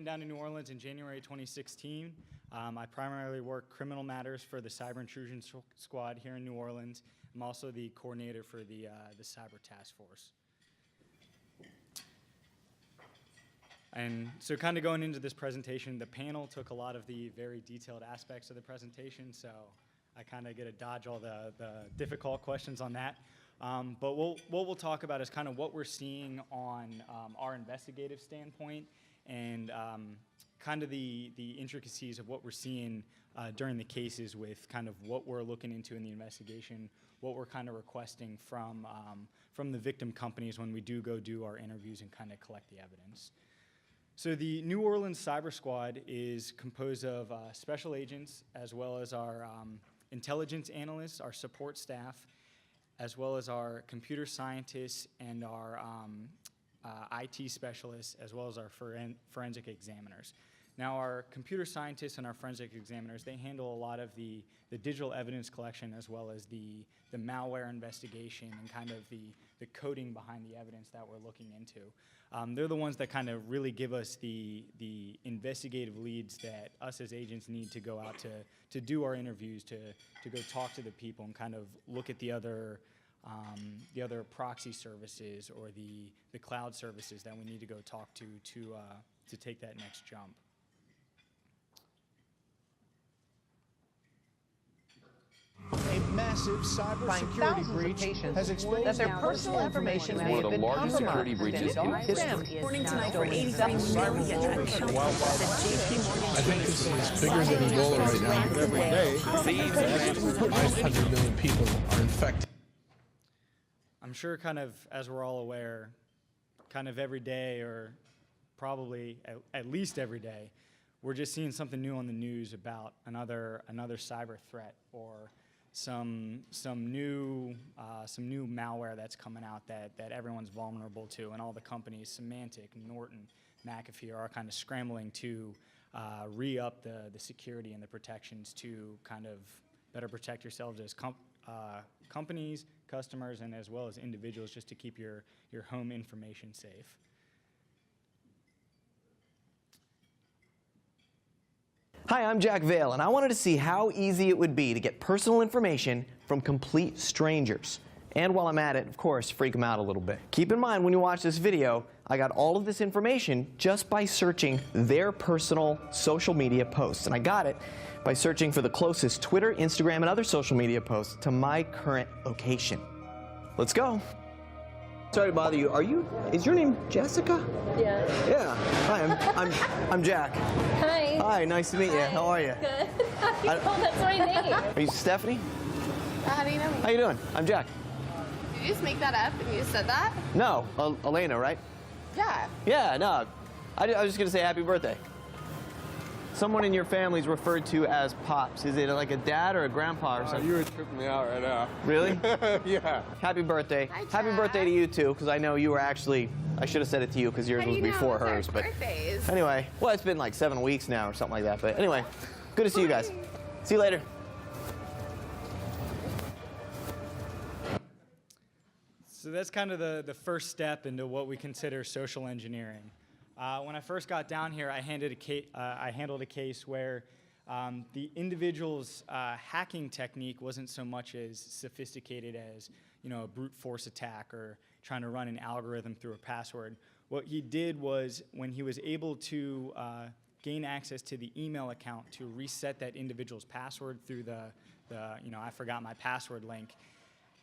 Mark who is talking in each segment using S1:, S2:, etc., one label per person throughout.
S1: down to New Orleans in January 2016. I primarily work criminal matters for the Cyber Intrusion Squad here in New Orleans. I'm also the coordinator for the Cyber Task Force. And so kind of going into this presentation, the panel took a lot of the very detailed aspects of the presentation, so I kind of get to dodge all the difficult questions on that. But what we'll talk about is kind of what we're seeing on our investigative standpoint and kind of the intricacies of what we're seeing during the cases with kind of what we're looking into in the investigation, what we're kind of requesting from the victim companies when we do go do our interviews and kind of collect the evidence. So the New Orleans Cyber Squad is composed of special agents as well as our intelligence analysts, our support staff, as well as our computer scientists and our IT specialists, as well as our forensic examiners. Now, our computer scientists and our forensic examiners, they handle a lot of the digital evidence collection as well as the malware investigation and kind of the coding behind the evidence that we're looking into. They're the ones that kind of really give us the investigative leads that us as agents need to go out to do our interviews, to go talk to the people and kind of look at the other proxy services or the cloud services that we need to go talk to take that next jump.
S2: A massive cybersecurity breach has exposed
S3: that their personal information may have been
S4: largest security breaches in history.
S5: According tonight, for 83 million.
S2: I think this is bigger than Ebola right now. Every day, 500 million people are infected.
S1: I'm sure kind of, as we're all aware, kind of every day or probably at least every day, we're just seeing something new on the news about another cyber threat or some new malware that's coming out that everyone's vulnerable to, and all the companies, Symantec, Norton, McAfee, are kind of scrambling to re-up the security and the protections to kind of better protect yourselves as companies, customers, and as well as individuals, just to keep your home information safe.
S6: Hi, I'm Jack Vale, and I wanted to see how easy it would be to get personal information from complete strangers. And while I'm at it, of course, freak them out a little bit. Keep in mind when you watch this video, I got all of this information just by searching their personal social media posts. And I got it by searching for the closest Twitter, Instagram, and other social media posts to my current location. Let's go. Sorry to bother you. Is your name Jessica?
S7: Yeah.
S6: Yeah. Hi, I'm Jack.
S7: Hi.
S6: Hi, nice to meet you. How are you?
S7: Good. Oh, that's my name.
S6: Are you Stephanie?
S7: How do you know me?
S6: How you doing? I'm Jack.
S7: Did you just make that up and you just said that?
S6: No, Elena, right?
S7: Yeah.
S6: Yeah, no. I was just gonna say happy birthday. Someone in your family is referred to as Pops. Is it like a dad or a grandpa or something?
S4: You were tripping me out right now.
S6: Really?
S4: Yeah.
S6: Happy birthday.
S7: Hi, Jack.
S6: Happy birthday to you too, because I know you were actually, I should have said it to you because yours was before hers. But
S7: birthdays?
S6: anyway, well, it's been like 7 weeks now or something like that. But anyway, good to see you guys. See you later.
S1: So that's kind of the first step into what we consider social engineering. When I first got down here, I handled a case where the individual's hacking technique wasn't so much as sophisticated as, a brute force attack or trying to run an algorithm through a password. What he did was, when he was able to gain access to the email account to reset that individual's password through the I forgot my password link,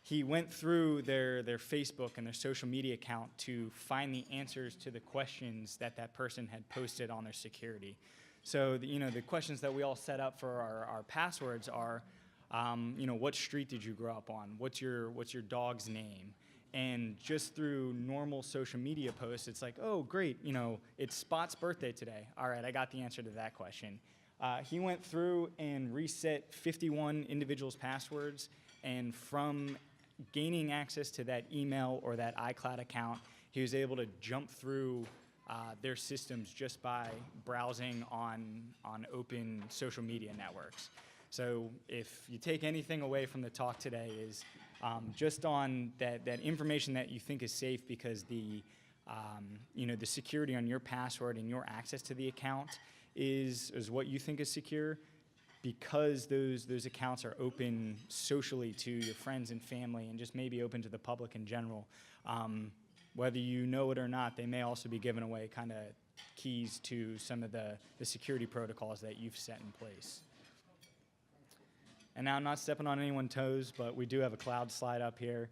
S1: he went through their Facebook and their social media account to find the answers to the questions that person had posted on their security. So, the questions that we all set up for our passwords are, what street did you grow up on? What's your dog's name? And just through normal social media posts, it's like, oh, great, it's Spot's birthday today. All right, I got the answer to that question. He went through and reset 51 individuals' passwords, and from gaining access to that email or that iCloud account, he was able to jump through their systems just by browsing on open social media networks. So if you take anything away from the talk today is just on that information that you think is safe because the the security on your password and your access to the account is what you think is secure, because those accounts are open socially to your friends and family and just maybe open to the public in general. Whether you know it or not, they may also be giving away kind of keys to some of the security protocols that you've set in place. And now, I'm not stepping on anyone's toes, but we do have a cloud slide up here.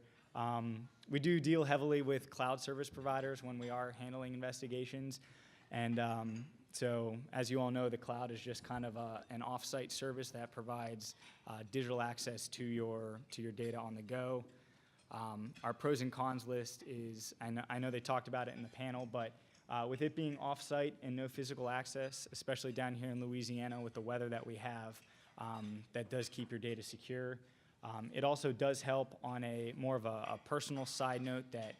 S1: We do deal heavily with cloud service providers when we are handling investigations. And so, as you all know, the cloud is just kind of an off-site service that provides digital access to your data on the go. Our pros and cons list is, I know they talked about it in the panel, but with it being off-site and no physical access, especially down here in Louisiana with the weather that we have, that does keep your data secure. It also does help on a more of a personal side note that,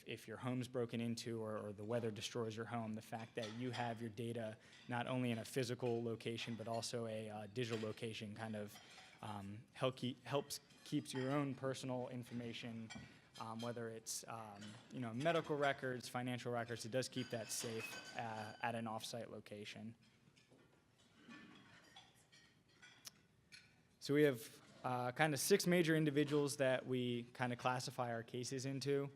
S1: if your home's broken into or the weather destroys your home, the fact that you have your data not only in a physical location but also a digital location kind of helps keeps your own personal information, whether it's medical records, financial records. It does keep that safe at an off-site location. So we have kind of 6 major individuals that we kind of classify our cases into.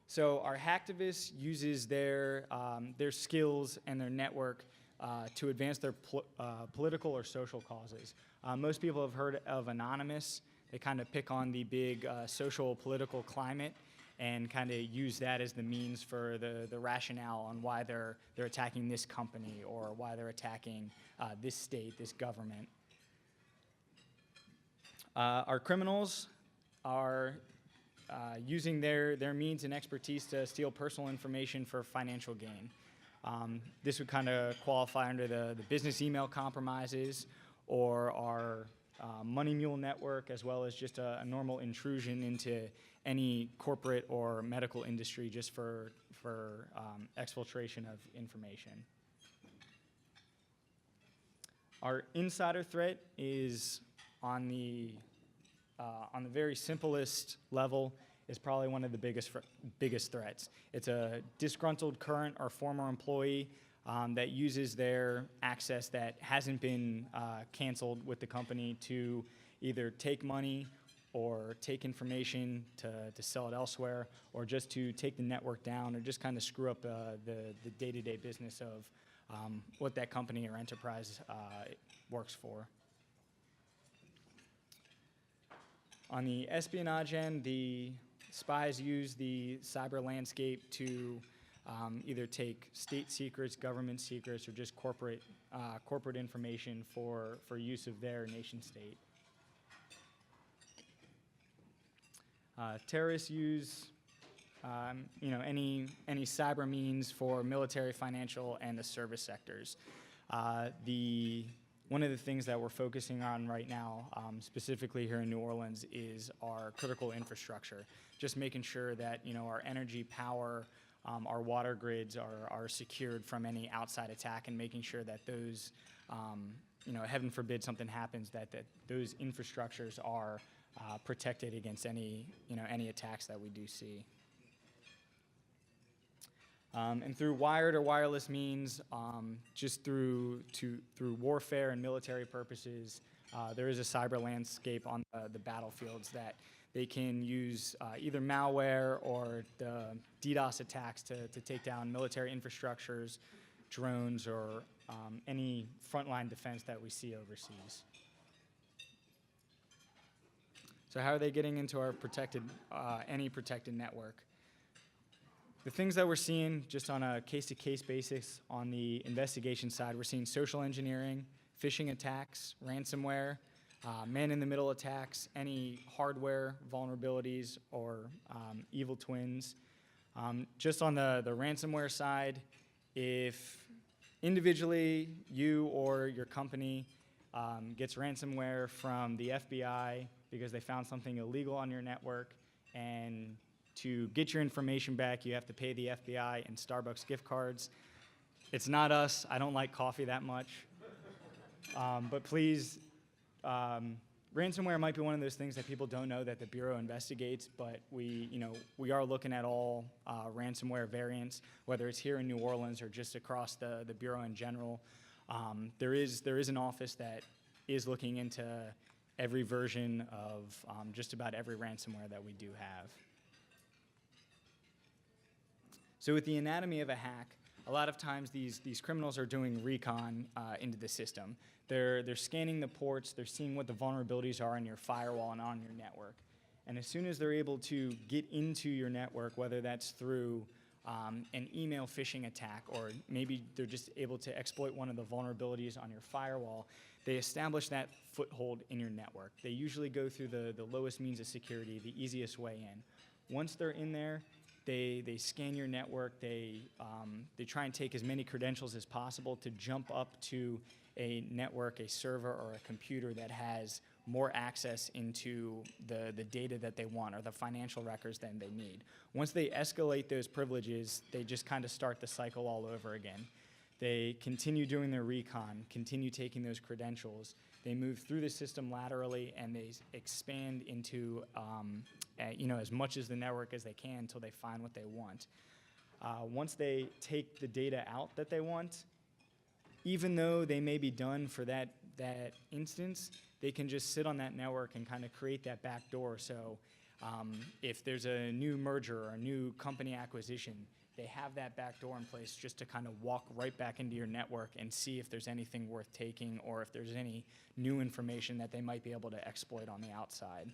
S1: So our hacktivist uses their skills and their network to advance their political or social causes. Most people have heard of Anonymous. They kind of pick on the big social political climate and kind of use that as the means for the rationale on why they're attacking this company or why they're attacking this state, this government. Our criminals are using their means and expertise to steal personal information for financial gain. This would kind of qualify under the business email compromises or our money mule network, as well as just a normal intrusion into any corporate or medical industry just for exfiltration of information. Our insider threat is on the very simplest level is probably one of the biggest threats. It's a disgruntled current or former employee that uses their access that hasn't been canceled with the company to either take money or take information to sell it elsewhere, or just to take the network down, or just kind of screw up the day-to-day business of what that company or enterprise works for. On the espionage end, the spies use the cyber landscape to either take state secrets, government secrets, or just corporate information for use of their nation state. Terrorists use any cyber means for military, financial, and the service sectors. One of the things that we're focusing on right now, specifically here in New Orleans, is our critical infrastructure. Just making sure that our energy, power, our water grids are secured from any outside attack, and making sure that those, heaven forbid something happens, that those infrastructures are protected against any attacks that we do see. And through wired or wireless means, just through warfare and military purposes, there is a cyber landscape on the battlefields that they can use either malware or the DDoS attacks to take down military infrastructures, drones, or any frontline defense that we see overseas. So how are they getting into our any protected network? The things that we're seeing just on a case-to-case basis on the investigation side, we're seeing social engineering, phishing attacks, ransomware, man-in-the-middle attacks, any hardware vulnerabilities, or evil twins. Just on the ransomware side, if individually you or your company gets ransomware from the FBI because they found something illegal on your network, and to get your information back, you have to pay the FBI in Starbucks gift cards. It's not us. I don't like coffee that much. But please, Ransomware might be one of those things that people don't know that the Bureau investigates, but we are looking at all ransomware variants, whether it's here in New Orleans or just across the Bureau in general. There is an office that is looking into every version of just about every ransomware that we do have. So with the anatomy of a hack, a lot of times these criminals are doing recon into the system. They're scanning the ports, they're seeing what the vulnerabilities are in your firewall and on your network. And as soon as they're able to get into your network, whether that's through an email phishing attack, or maybe they're just able to exploit one of the vulnerabilities on your firewall, they establish that foothold in your network. They usually go through the lowest means of security, the easiest way in. Once they're in there, they scan your network, they try and take as many credentials as possible to jump up to a network, a server, or a computer that has more access into the data that they want or the financial records than they need. Once they escalate those privileges, they just kind of start the cycle all over again. They continue doing their recon, continue taking those credentials. They move through the system laterally, and they expand into as much as the network as they can until they find what they want. Once they take the data out that they want, even though they may be done for that instance, they can just sit on that network and kind of create that back door. So if there's a new merger or a new company acquisition, they have that back door in place just to kind of walk right back into your network and see if there's anything worth taking or if there's any new information that they might be able to exploit on the outside.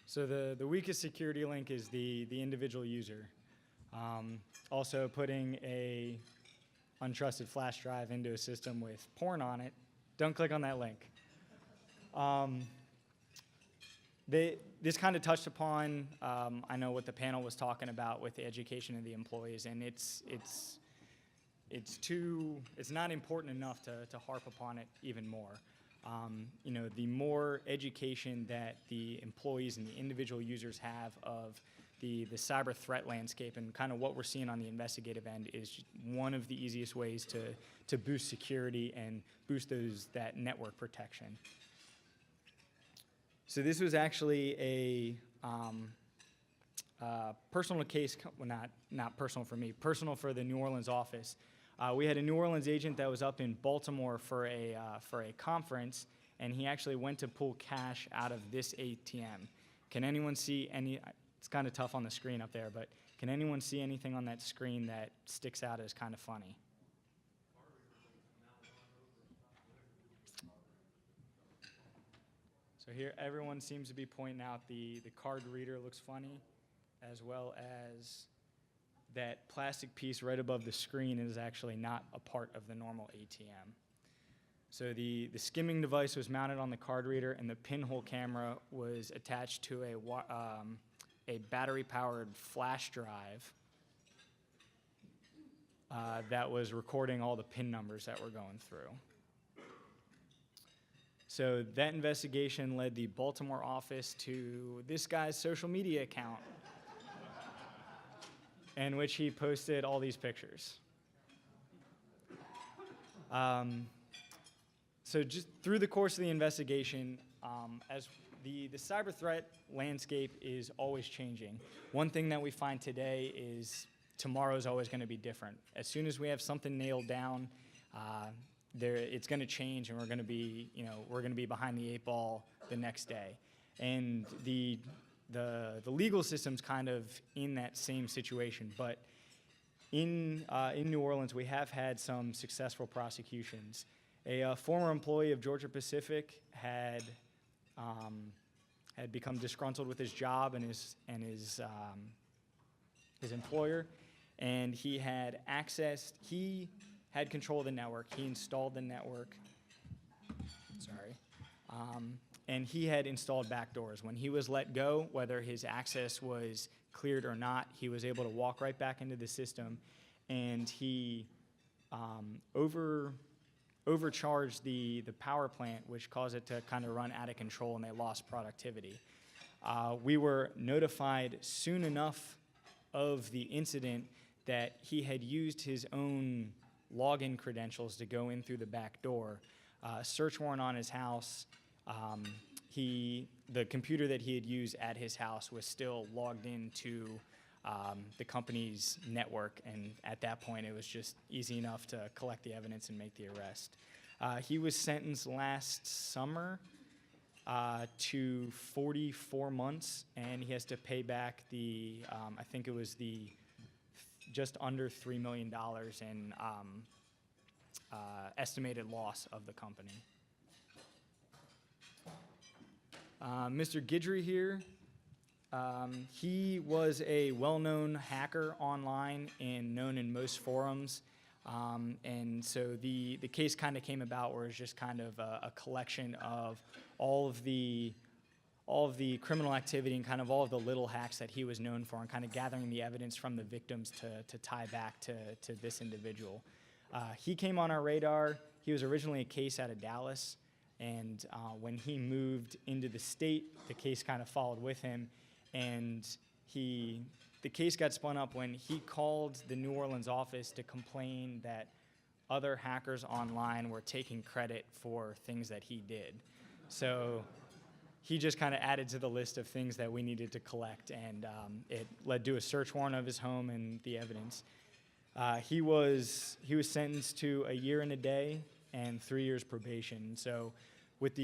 S1: So the weakest security link is the individual user. Also, putting a untrusted flash drive into a system with porn on it, don't click on that link. This kind of touched upon, I know what the panel was talking about with the education of the employees, and it's not important enough to harp upon it even more. The more education that the employees and the individual users have of the cyber threat landscape and kind of what we're seeing on the investigative end is one of the easiest ways to boost security and boost that network protection. So this was actually a personal case, well, not personal for me, personal for the New Orleans office. We had a New Orleans agent that was up in Baltimore for a conference, and he actually went to pull cash out of this ATM. Can anyone see any? It's kind of tough on the screen up there, but can anyone see anything on that screen that sticks out as kind of funny? So here, everyone seems to be pointing out the card reader looks funny, as well as that plastic piece right above the screen is actually not a part of the normal ATM. So the skimming device was mounted on the card reader, and the pinhole camera was attached to a battery-powered flash drive that was recording all the PIN numbers that were going through. So that investigation led the Baltimore office to this guy's social media account, in which he posted all these pictures. So just through the course of the investigation, as the cyber threat landscape is always changing. One thing that we find today is tomorrow's always going to be different. As soon as we have something nailed down, it's going to change, and we're going to be, we're going to be behind the 8 ball the next day. And the legal system's kind of in that same situation, but in New Orleans, we have had some successful prosecutions. A former employee of Georgia Pacific had become disgruntled with his job and his employer, and he had control of the network. He installed the network. And he had installed backdoors. When he was let go, whether his access was cleared or not, he was able to walk right back into the system, and he overcharged the power plant, which caused it to kind of run out of control, and they lost productivity. We were notified soon enough of the incident that he had used his own login credentials to go in through the back door. Search warrant on his house. The computer that he had used at his house was still logged into the company's network, and at that point it was just easy enough to collect the evidence and make the arrest. He was sentenced last summer to 44 months, and he has to pay back I think it was just under $3 million in estimated loss of the company. Mr. Guidry here, he was a well-known hacker online and known in most forums. And so the case kind of came about where it's just kind of a collection of all of the criminal activity and kind of all of the little hacks that he was known for, and kind of gathering the evidence from the victims to tie back to this individual. He came on our radar. He was originally a case out of Dallas, and when he moved into the state, the case kind of followed with him, and the case got spun up when he called the New Orleans office to complain that other hackers online were taking credit for things that he did. So he just kind of added to the list of things that we needed to collect, and it led to a search warrant of his home and the evidence. He was sentenced to 1 year and a day and 3 years probation. So with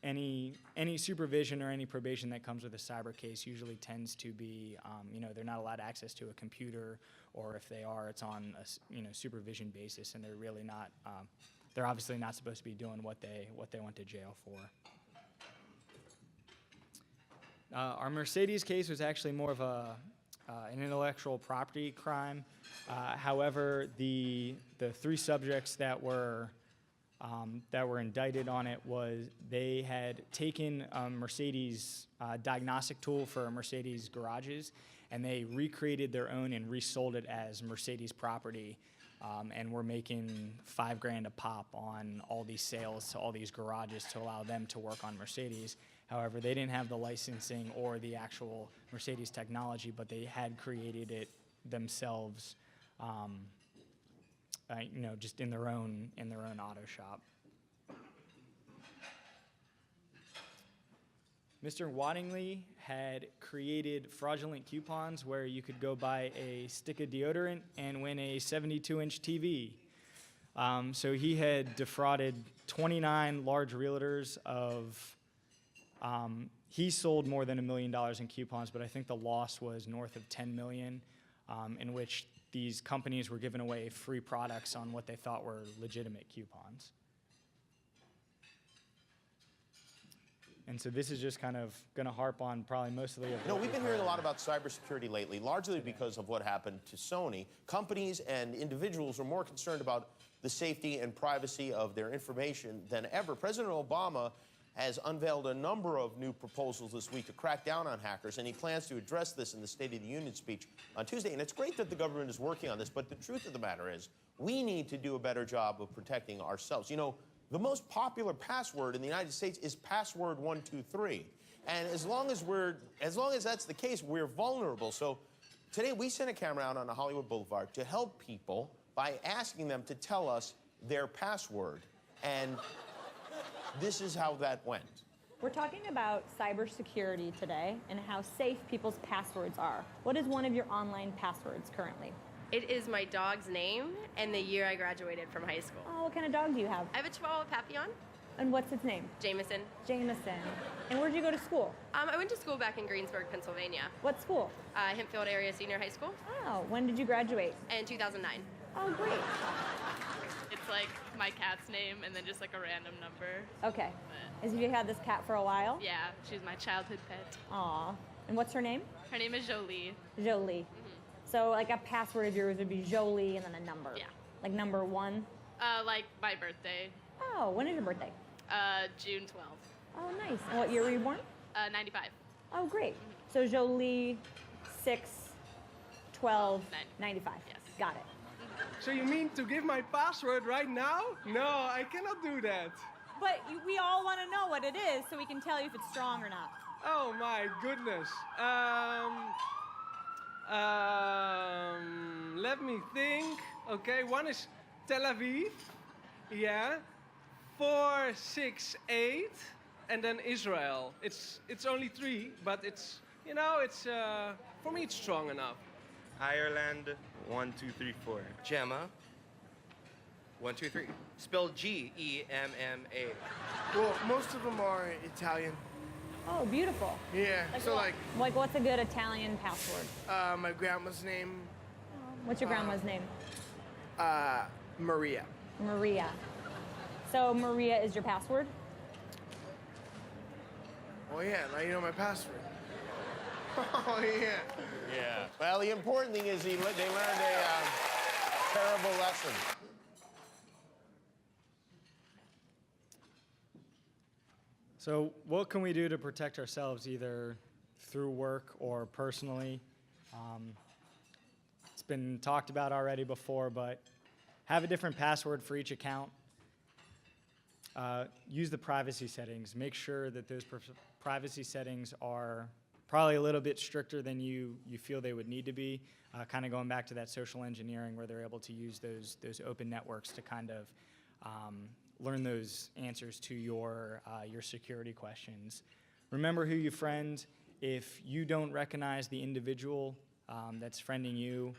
S1: any supervision or any probation that comes with a cyber case usually tends to be, they're not allowed access to a computer, or if they are, it's on a supervision basis, and they're really not, they're obviously not supposed to be doing what they went to jail for. Our Mercedes case was actually more of an intellectual property crime. However, the 3 subjects that were indicted on it was they had taken a Mercedes diagnostic tool for Mercedes garages, and they recreated their own and resold it as Mercedes property, and were making $5,000 a pop on all these sales to all these garages to allow them to work on Mercedes. However, they didn't have the licensing or the actual Mercedes technology, but they had created it themselves, just in their own auto shop. Mr. Waddingley had created fraudulent coupons where you could go buy a stick of deodorant and win a 72-inch TV. So he had defrauded 29 large realtors of, he sold more than $1 million in coupons, but I think the loss was north of $10 million, in which these companies were giving away free products on what they thought were legitimate coupons. And so this is just kind of going to harp on probably mostly.
S8: We've been hearing a lot about cybersecurity lately, largely because of what happened to Sony. Companies and individuals are more concerned about the safety and privacy of their information than ever. President Obama has unveiled a number of new proposals this week to crack down on hackers, and he plans to address this in the State of the Union speech on Tuesday. And it's great that the government is working on this, but the truth of the matter is we need to do a better job of protecting ourselves. You know, the most popular password in the United States is password 123. And as long as that's the case, we're vulnerable. So today we sent a camera out on the Hollywood Boulevard to help people by asking them to tell us their password. And this is how that went.
S9: We're talking about cybersecurity today and how safe people's passwords are. What is one of your online passwords currently?
S7: It is my dog's name and the year I graduated from high school.
S9: Oh, what kind of dog do you have?
S7: I have a Chihuahua Papillon,
S9: And what's its name?
S7: Jameson.
S9: Jameson. And where'd you go to school?
S7: I went to school back in Greensburg, Pennsylvania.
S9: What school?
S7: Hempfield Area Senior High School
S9: Oh, when did you graduate?
S7: in 2009.
S9: Oh, great.
S10: It's like my cat's name and then just like a random number.
S9: Okay. Have you had this cat for a while?
S10: Yeah, she's my childhood pet.
S9: Aw. And what's her name?
S10: Her name is Jolie.
S9: Jolie. So like a password of yours would be Jolie and then a number.
S10: Yeah.
S9: Like number 1?
S10: Like my birthday,
S9: Oh, when is your birthday?
S10: June 12th,
S9: Oh, nice. And what year were you born?
S10: 95.
S9: Oh, great. So Jolie, 6, 12, 95.
S10: Yes.
S9: Got it.
S11: So you mean to give my password right now? No, I cannot do that.
S9: But we all want to know what it is so we can tell you if it's strong or not.
S11: Oh my goodness. Let me think. Okay, one is Tel Aviv. Yeah. 468, and then Israel. It's only 3, but it's for me it's strong enough.
S12: Ireland, 1, 2, 3, 4. Gemma, 1, 2, 3. Spelled Gemma.
S11: Well, most of them are Italian.
S9: Oh, beautiful.
S11: Yeah.
S9: Like what's a good Italian password?
S11: My grandma's name,
S9: What's your grandma's name?
S11: Maria.
S9: Maria. So Maria is your password?
S11: Oh yeah, now you know my password. Oh yeah.
S8: Yeah. Well, the important thing is they learned a terrible lesson.
S1: So what can we do to protect ourselves either through work or personally? It's been talked about already before, but have a different password for each account. Use the privacy settings. Make sure that those privacy settings are probably a little bit stricter than you feel they would need to be. Kind of going back to that social engineering where they're able to use those open networks to kind of learn those answers to your security questions. Remember who you friend. If you don't recognize the individual that's friending you,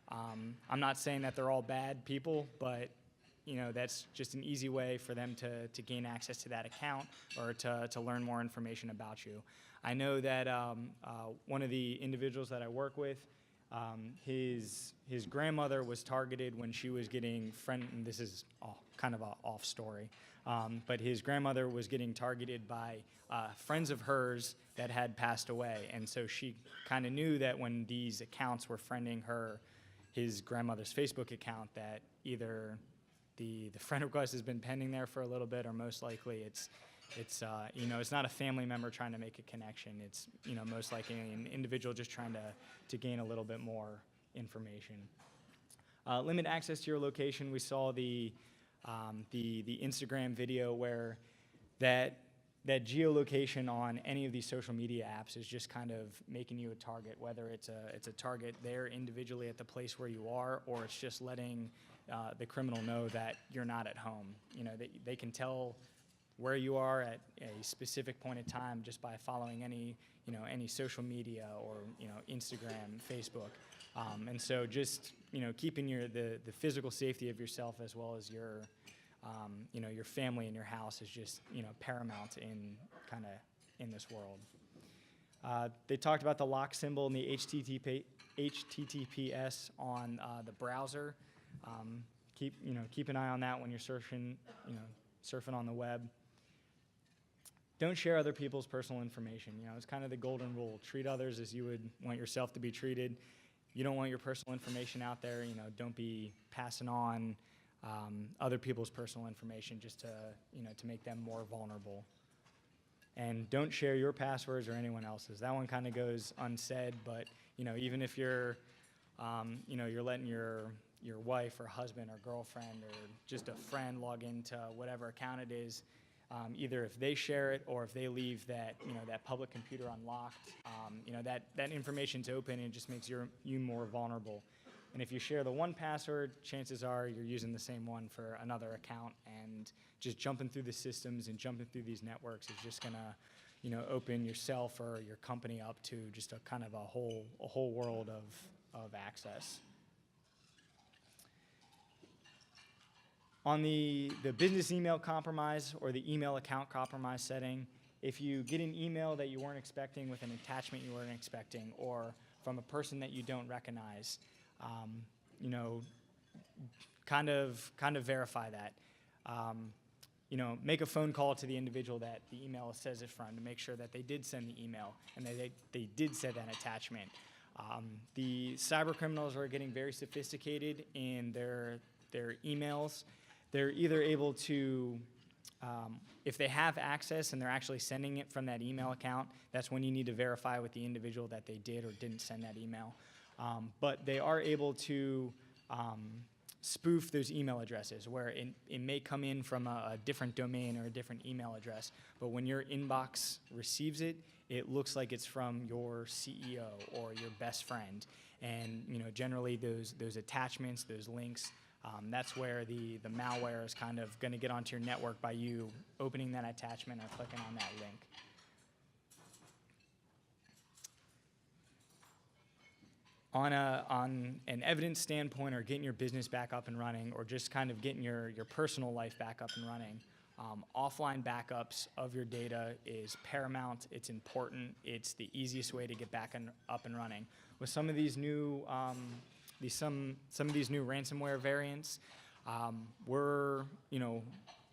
S1: I'm not saying that they're all bad people, but that's just an easy way for them to gain access to that account or to learn more information about you. I know that one of the individuals that I work with, his grandmother was targeted when she was getting and this is kind of an off story, but his grandmother was getting targeted by friends of hers that had passed away, and so she kind of knew that when these accounts were friending his grandmother's Facebook account, that either the friend request has been pending there for a little bit, or most likely it's not a family member trying to make a connection. It's most likely an individual just trying to gain a little bit more information. Limit access to your location. We saw the Instagram video where that geolocation on any of these social media apps is just kind of making you a target, whether it's a target there individually at the place where you are, or it's just letting the criminal know that you're not at home. They can tell where you are at a specific point in time just by following any social media or Instagram, Facebook, and so just keeping the physical safety of yourself as well as your family and your house is just paramount in this world. They talked about the lock symbol and the HTTPS on the browser. Keep an eye on that when you're surfing on the web. Don't share other people's personal information. It's kind of the golden rule. Treat others as you would want yourself to be treated. You don't want your personal information out there. Don't be passing on other people's personal information just to make them more vulnerable. And don't share your passwords or anyone else's. That one kind of goes unsaid, but even if you're, you're letting your wife or husband or girlfriend or just a friend log into whatever account it is, either if they share it or if they leave that that public computer unlocked, that information's open and it just makes you more vulnerable. And if you share the one password, chances are you're using the same one for another account, and just jumping through the systems and jumping through these networks is just gonna, open yourself or your company up to just a kind of a whole world of access. On the business email compromise or the email account compromise setting, if you get an email that you weren't expecting with an attachment you weren't expecting, or from a person that you don't recognize, kind of verify that. Make a phone call to the individual that the email says it's from to make sure that they did send the email and that they did send that attachment. The cyber criminals are getting very sophisticated in their emails. They're either able to, if they have access and they're actually sending it from that email account, that's when you need to verify with the individual that they did or didn't send that email. But they are able to spoof those email addresses where it may come in from a different domain or a different email address, but when your inbox receives it, it looks like it's from your CEO or your best friend. And generally those attachments, those links, that's where the malware is kind of going to get onto your network by you opening that attachment or clicking on that link. On an evidence standpoint, or getting your business back up and running, or just kind of getting your personal life back up and running, offline backups of your data is paramount. It's important. It's the easiest way to get back up and running. With some of these new some of these new ransomware variants, we're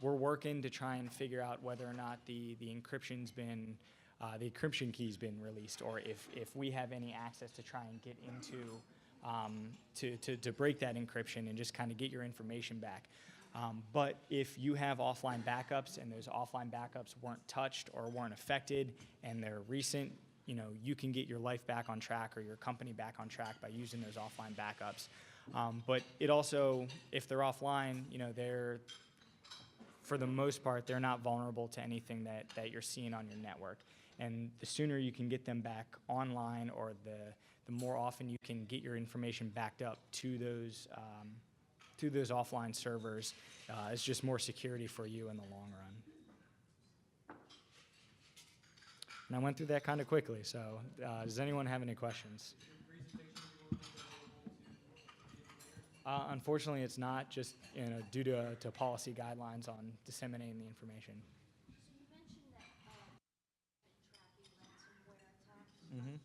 S1: working to try and figure out whether or not the encryption's been the encryption key's been released, or if we have any access to try and get into to break that encryption and just kind of get your information back. But if you have offline backups and those offline backups weren't touched or weren't affected and they're recent, you can get your life back on track or your company back on track by using those offline backups. But it also, if they're offline, they're, for the most part, they're not vulnerable to anything that you're seeing on your network. And the sooner you can get them back online, or the more often you can get your information backed up to those offline servers, it's just more security for you in the long run. And I went through that kind of quickly, so does anyone have any questions? Unfortunately, it's not, just due to policy guidelines on disseminating the information. Mm-hmm.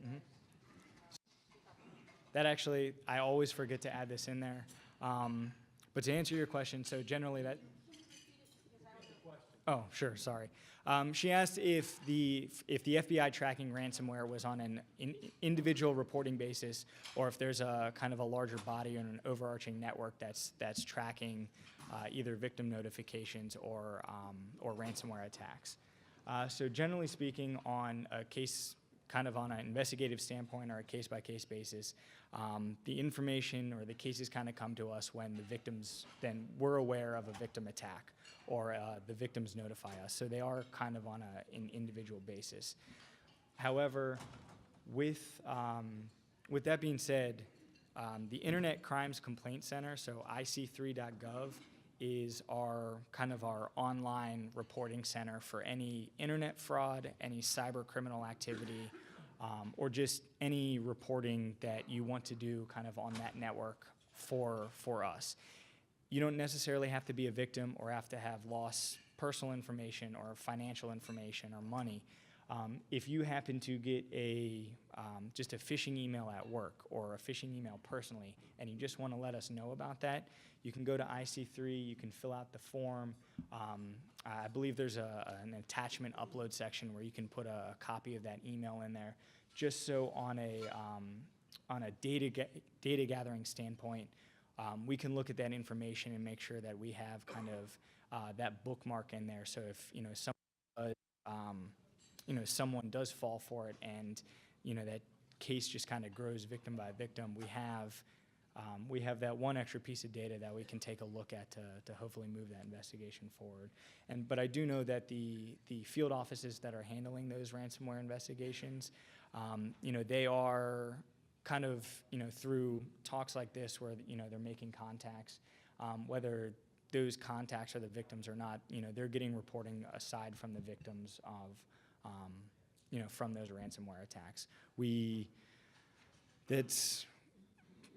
S1: Mm-hmm. That actually, I always forget to add this in there. But to answer your question, so generally that... Oh, sure, sorry. She asked if the FBI tracking ransomware was on an individual reporting basis, or if there's a kind of a larger body or an overarching network that's tracking either victim notifications or ransomware attacks. So generally speaking, on a case, kind of on an investigative standpoint or a case-by-case basis, the information or the cases kind of come to us when the victims, then we're aware of a victim attack, or the victims notify us. So they are kind of on an individual basis. However, with that being said, the Internet Crimes Complaint Center, so IC3.gov, is our online reporting center for any internet fraud, any cyber criminal activity, or just any reporting that you want to do kind of on that network for us. You don't necessarily have to be a victim or have to have lost personal information or financial information or money. If you happen to get just a phishing email at work or a phishing email personally, and you just want to let us know about that, you can go to IC3, you can fill out the form. I believe there's an attachment upload section where you can put a copy of that email in there, just so on on a data gathering standpoint, we can look at that information and make sure that we have kind of that bookmark in there. So if someone does fall for it, and that case just kind of grows victim by victim, we have that one extra piece of data that we can take a look at to hopefully move that investigation forward. But I do know that the field offices that are handling those ransomware investigations, they are kind of, through talks like this where, they're making contacts, whether those contacts are the victims or not, they're getting reporting aside from the victims of, from those ransomware attacks.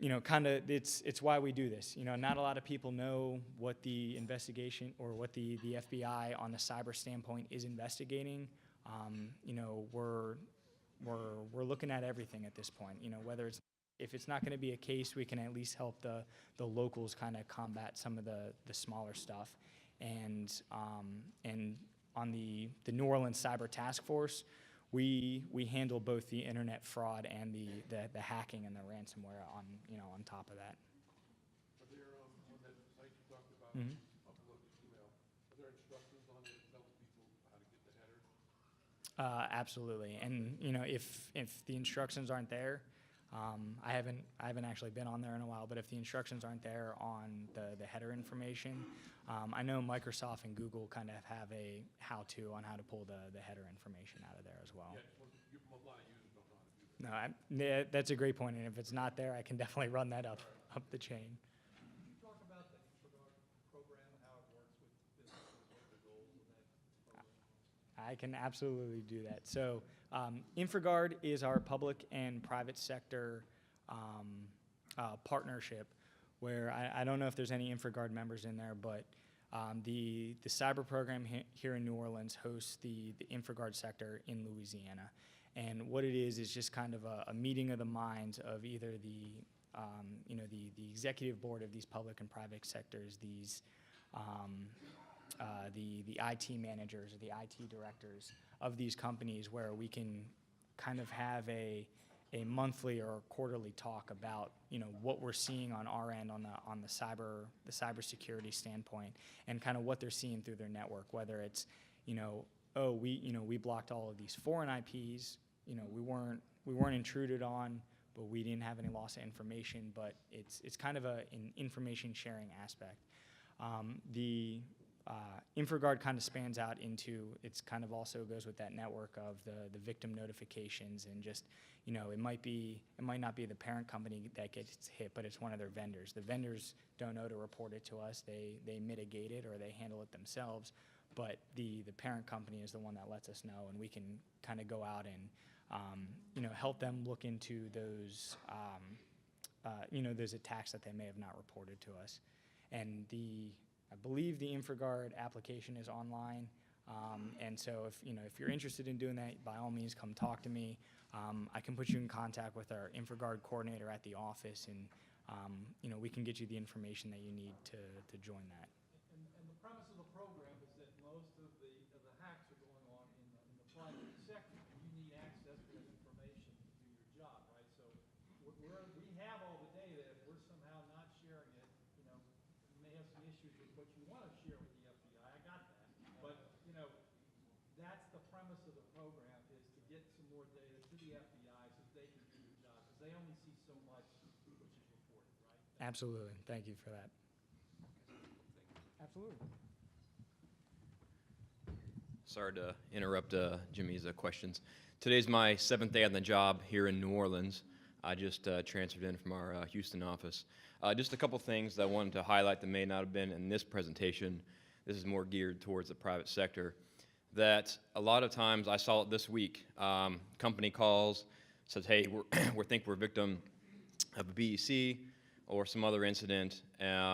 S1: It's why we do this. Not a lot of people know what the investigation or what the FBI on the cyber standpoint is investigating. We're looking at everything at this point. Whether if it's not going to be a case, we can at least help the locals kind of combat some of the smaller stuff. And on the New Orleans Cyber Task Force, we handle both the internet fraud and the hacking and the ransomware on top of that.
S2: Are there, on that site you talked about,
S1: Mm-hmm.
S2: upload the email, are there instructions on it that tells people how to get the header?
S1: Absolutely, and if the instructions aren't there, I haven't actually been on there in a while, but if the instructions aren't there on the header information, I know Microsoft and Google kind of have a how-to on how to pull the header information out of there as well.
S2: Yeah, a lot of users don't know how to do that.
S1: No, that's a great point, and if it's not there, I can definitely run that up the chain.
S2: Can you talk about the InfraGard program and how it works with businesses, what are the goals of that program?
S1: I can absolutely do that. So InfraGard is our public and private sector partnership, where I don't know if there's any InfraGard members in there, but the cyber program here in New Orleans hosts the InfraGard sector in Louisiana. And what it is just kind of a meeting of the minds of either the executive board of these public and private sectors, these the IT managers or the IT directors of these companies, where we can kind of have a monthly or quarterly talk about what we're seeing on our end on the cybersecurity standpoint, and kind of what they're seeing through their network, whether it's we blocked all of these foreign IPs, we weren't intruded on, but we didn't have any loss of information, but it's kind of an information sharing aspect. The InfraGard kind of spans out into, it's kind of also goes with that network of the victim notifications, and just, it might not be the parent company that gets hit, but it's one of their vendors. The vendors don't know to report it to us. They mitigate it or they handle it themselves, but the parent company is the one that lets us know, and we can kind of go out and help them look into those those attacks that they may have not reported to us. And I believe the InfraGard application is online, and so if you're interested in doing that, by all means, come talk to me. I can put you in contact with our InfraGard coordinator at the office, and we can get you the information that you need to join that.
S2: And the premise of the program is that most of the hacks are going on in the private sector, and you need access to that information to do your job, right? So we have all the data. If we're somehow not sharing it, you may have some issues with what you want to share with the FBI. I got that. But, that's the premise of the program, is to get some more data to the FBI so they can do their job, because they only see so much which is reported, right?
S1: Absolutely. Thank you for that. Absolutely.
S13: Sorry to interrupt Jimmy's questions. Today's my 7th day on the job here in New Orleans. I just transferred in from our Houston office. Just a couple things that I wanted to highlight that may not have been in this presentation. This is more geared towards the private sector. That a lot of times, I saw it this week, company calls, says, hey, we think we're a victim of a BEC or some other incident.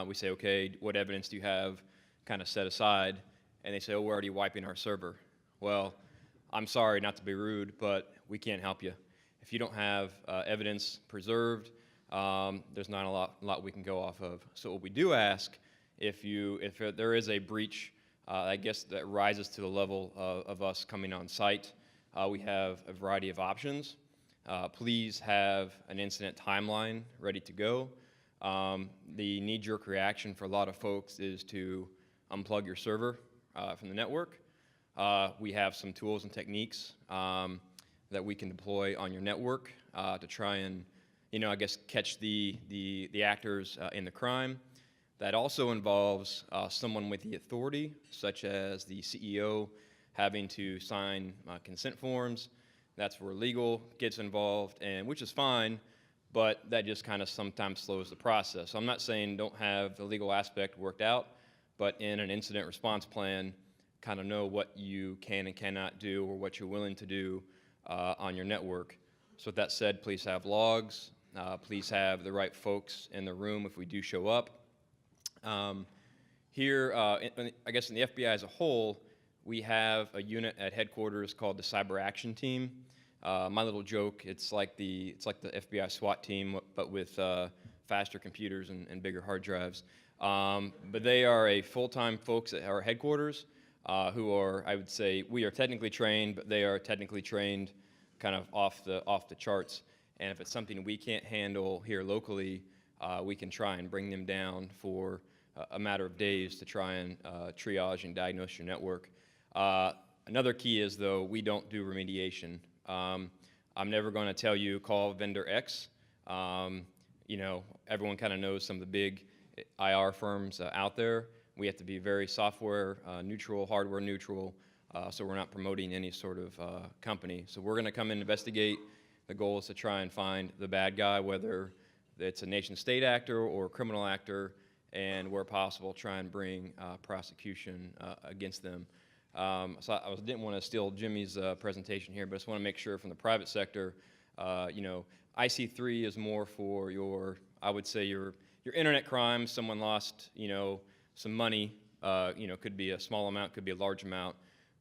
S13: We say, okay, what evidence do you have kind of set aside? And they say, oh, we're already wiping our server. Well, I'm sorry, not to be rude, but we can't help you. If you don't have evidence preserved, there's not a lot we can go off of. So what we do ask, if there is a breach, I guess that rises to the level of us coming on site, we have a variety of options. please have an incident timeline ready to go. The knee-jerk reaction for a lot of folks is to unplug your server from the network. We have some tools and techniques that we can deploy on your network to try and, I guess, catch the actors in the crime. That also involves someone with the authority, such as the CEO, having to sign consent forms. That's where legal gets involved, and which is fine, but that just kind of sometimes slows the process. So I'm not saying don't have the legal aspect worked out, but in an incident response plan, kind of know what you can and cannot do or what you're willing to do on your network. So with that said, please have logs. Please have the right folks in the room if we do show up. Here, I guess in the FBI as a whole, we have a unit at headquarters called the Cyber Action Team. My little joke, it's like the FBI SWAT team, but with faster computers and bigger hard drives. But they are a full-time folks at our headquarters who are, I would say, we are technically trained, but they are technically trained kind of off the charts. And if it's something we can't handle here locally, we can try and bring them down for a matter of days to try and triage and diagnose your network. Another key is, though, we don't do remediation. I'm never going to tell you call vendor X. Everyone kind of knows some of the big IR firms out there. We have to be very software neutral, hardware neutral, so we're not promoting any sort of company. So we're going to come in and investigate. The goal is to try and find the bad guy, whether it's a nation-state actor or a criminal actor, and where possible, try and bring prosecution against them. So I didn't want to steal Jimmy's presentation here, but I just want to make sure from the private sector, IC3 is more for your, I would say, your internet crimes. Someone lost, some money, could be a small amount, could be a large amount,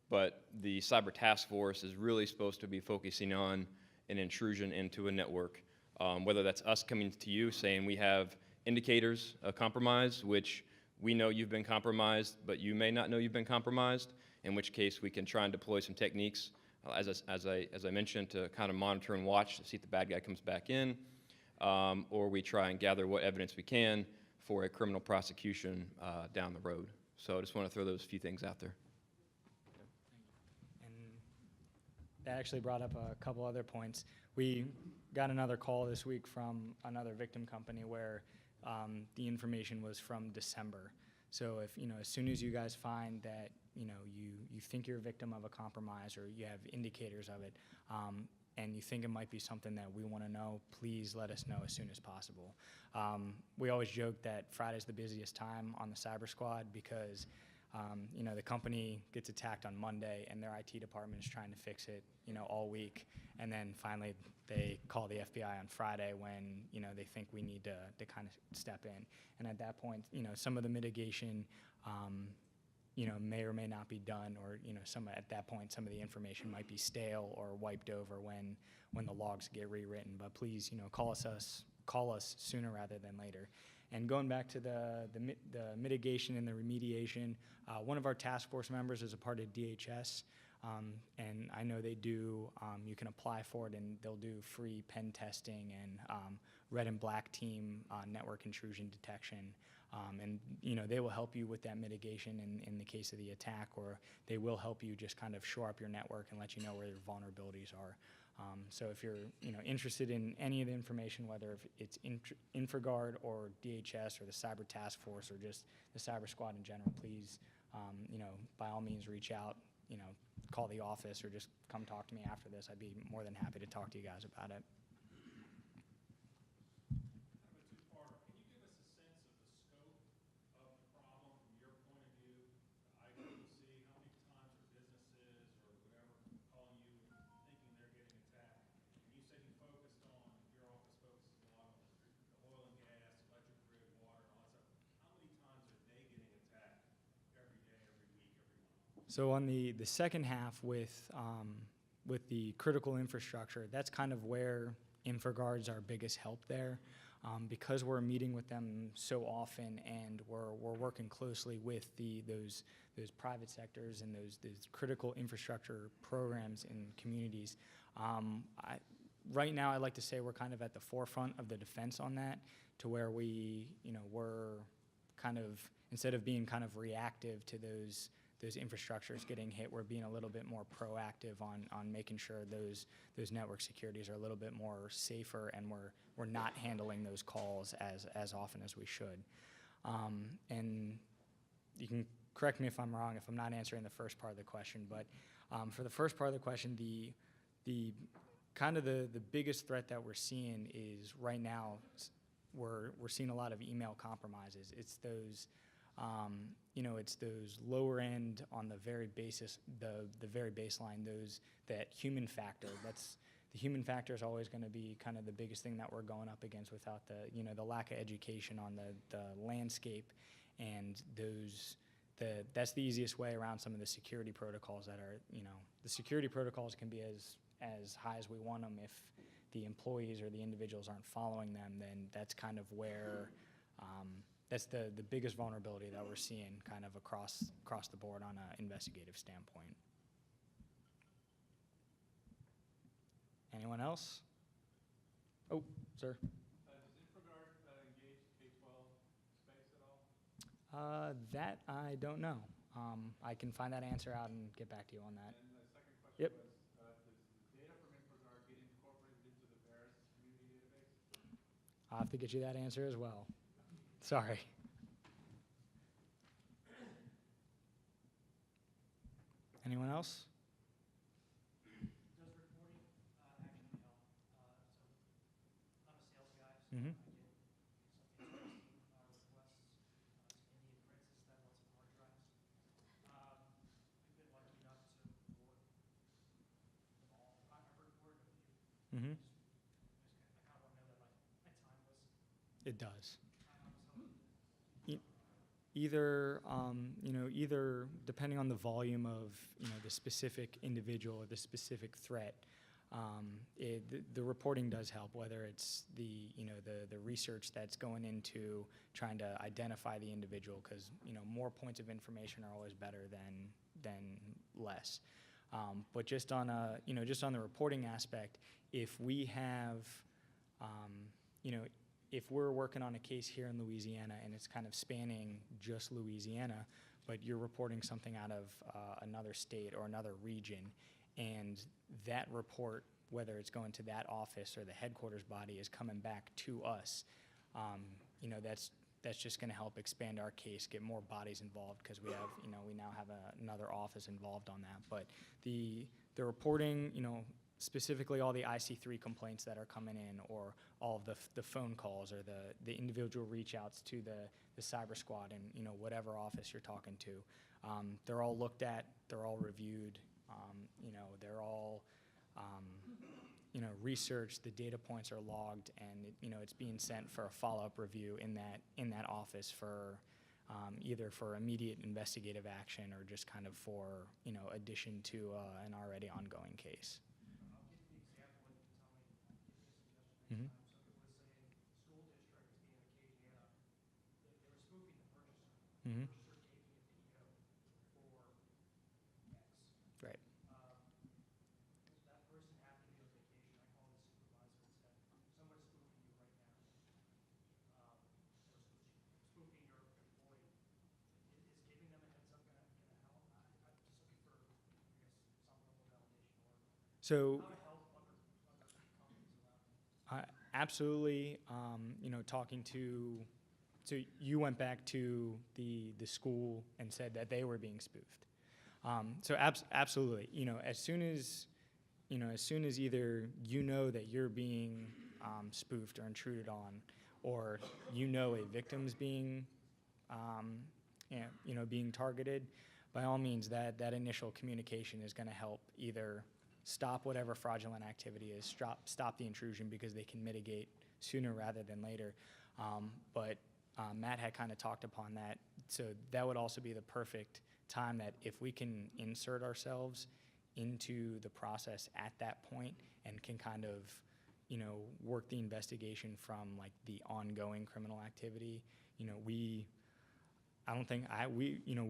S13: but the cyber task force is really supposed to be focusing on an intrusion into a network, whether that's us coming to you saying we have indicators of compromise, which we know you've been compromised, but you may not know you've been compromised, in which case we can try and deploy some techniques, as I mentioned, to kind of monitor and watch to see if the bad guy comes back in, or we try and gather what evidence we can for a criminal prosecution down the road. So I just want to throw those few things out there.
S1: And that actually brought up a couple other points. We got another call this week from another victim company where the information was from December. So if, as soon as you guys find that, you think you're a victim of a compromise or you have indicators of it, and you think it might be something that we want to know, please let us know as soon as possible. We always joke that Friday's the busiest time on the cyber squad because, the company gets attacked on Monday and their IT department is trying to fix it, all week. And then finally they call the FBI on Friday when, they think we need to kind of step in. And at that point, some of the mitigation, may or may not be done, or at that point some of the information might be stale or wiped over when the logs get rewritten. But please, call us sooner rather than later. And going back to the mitigation and the remediation, one of our task force members is a part of DHS, and I know they do. You can apply for it, and they'll do free pen testing and red and black team network intrusion detection. And they will help you with that mitigation in the case of the attack, or they will help you just kind of shore up your network and let you know where your vulnerabilities are. So if you're interested in any of the information, whether if it's InfraGard or DHS or the Cyber Task Force or just the Cyber Squad in general, please, by all means reach out, call the office or just come talk to me after this. I'd be more than happy to talk to you guys about it. So on the second half with the critical infrastructure, that's kind of where InfraGard's our biggest help there, because we're meeting with them so often and we're working closely with those private sectors and those critical infrastructure programs in communities. right now, I like to say we're kind of at the forefront of the defense on that, to where we, we're kind of, instead of being kind of reactive to those infrastructures getting hit, we're being a little bit more proactive on making sure those network securities are a little bit more safer, and we're not handling those calls as often as we should. And you can correct me if I'm wrong, if I'm not answering the first part of the question, but for the first part of the question, the kind of the biggest threat that we're seeing is right now, we're seeing a lot of email compromises. It's those, it's those lower end on the very basis, the very baseline, that human factor. The human factor is always going to be kind of the biggest thing that we're going up against without the lack of education on the landscape, and that's the easiest way around some of the security protocols that are, the security protocols can be as high as we want them. If the employees or the individuals aren't following them, then that's kind of where, that's the biggest vulnerability that we're seeing kind of across the board on an investigative standpoint. Anyone else? Oh, sir.
S2: Does InfraGard engage K-12 space at all?
S1: That I don't know. I can find that answer out and get back to you on that.
S2: And the second question
S1: Yep.
S2: was, does the data from InfraGard get incorporated into the VERIS community database?
S1: I'll have to get you that answer as well. Sorry. Anyone else?
S14: Does reporting actually help? So I'm a sales guy, so
S1: Mm-hmm.
S14: I get some interesting requests to Indian Princess that wants some hard drives. We've been lucky enough to report them all. I've reported a few.
S1: Mm-hmm.
S14: I kind of want to know that my time was.
S1: It does.
S14: I was hoping.
S1: Either depending on the volume of the specific individual or the specific threat, the reporting does help. Whether it's the research that's going into trying to identify the individual, because more points of information are always better than less. But just on the reporting aspect, if we have if we're working on a case here in Louisiana and it's kind of spanning just Louisiana, but you're reporting something out of another state or another region, and that report, whether it's going to that office or the headquarters body, is coming back to us, that's just going to help expand our case, get more bodies involved, because we have we now have another office involved on that. But the reporting, specifically all the IC3 complaints that are coming in, or all of the phone calls, or the individual reach outs to the cyber squad in whatever office you're talking to, they're all looked at, they're all reviewed, they're all researched, the data points are logged, and it's being sent for a follow-up review in that office for either for immediate investigative action or just kind of for addition to an already ongoing case.
S14: I'll give you the example and you can tell me, give me a suggestion.
S1: Mm-hmm.
S14: So it was a school district in Acadiana. They were spoofing the purchaser.
S1: Mm-hmm.
S14: The purchaser gave me a PO for X.
S1: Right.
S14: Was that person happened to be on vacation? I called the supervisor and said, someone's spoofing you right now. Or spoofing your employee. Is giving them a heads up going to help? I'm just looking for, I guess, some level of validation or
S1: So.
S14: how to help other companies around me.
S1: Absolutely, talking to, so you went back to the school and said that they were being spoofed. So absolutely, as soon as either that you're being spoofed or intruded on, or a victim's being, being targeted, by all means, that initial communication is going to help either stop whatever fraudulent activity is, stop the intrusion, because they can mitigate sooner rather than later. But Matt had kind of talked upon that, so that would also be the perfect time that if we can insert ourselves into the process at that point and can kind of, work the investigation from like the ongoing criminal activity. We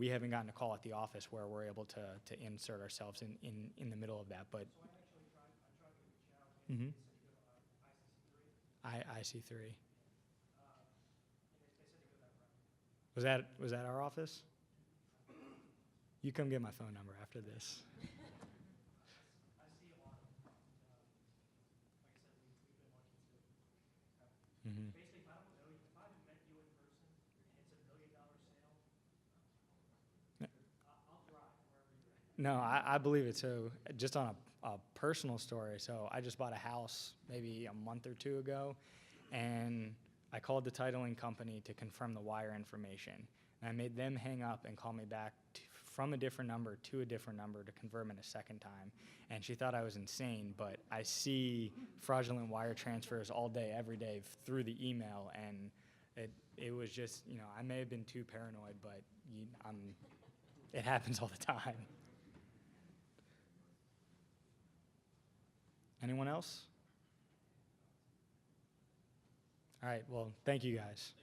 S1: haven't gotten a call at the office where we're able to insert ourselves in the middle of that, but.
S14: So I actually tried to reach out.
S1: Mm-hmm.
S14: He said he
S1: IC3. Was that our office? You come get my phone number after this. Mm-hmm.
S14: Basically, if I don't know you, if I haven't met you in person and it's $1 million sale, I'll drive wherever you're at.
S1: No, I believe it. So just on a personal story, so I just bought a house maybe a month or two ago, and I called the titling company to confirm the wire information. And I made them hang up and call me back from a different number to a different number to confirm it a second time. And she thought I was insane, but I see fraudulent wire transfers all day, every day through the email, and it was just, I may have been too paranoid, but it happens all the time. Anyone else? All right, well, thank you guys.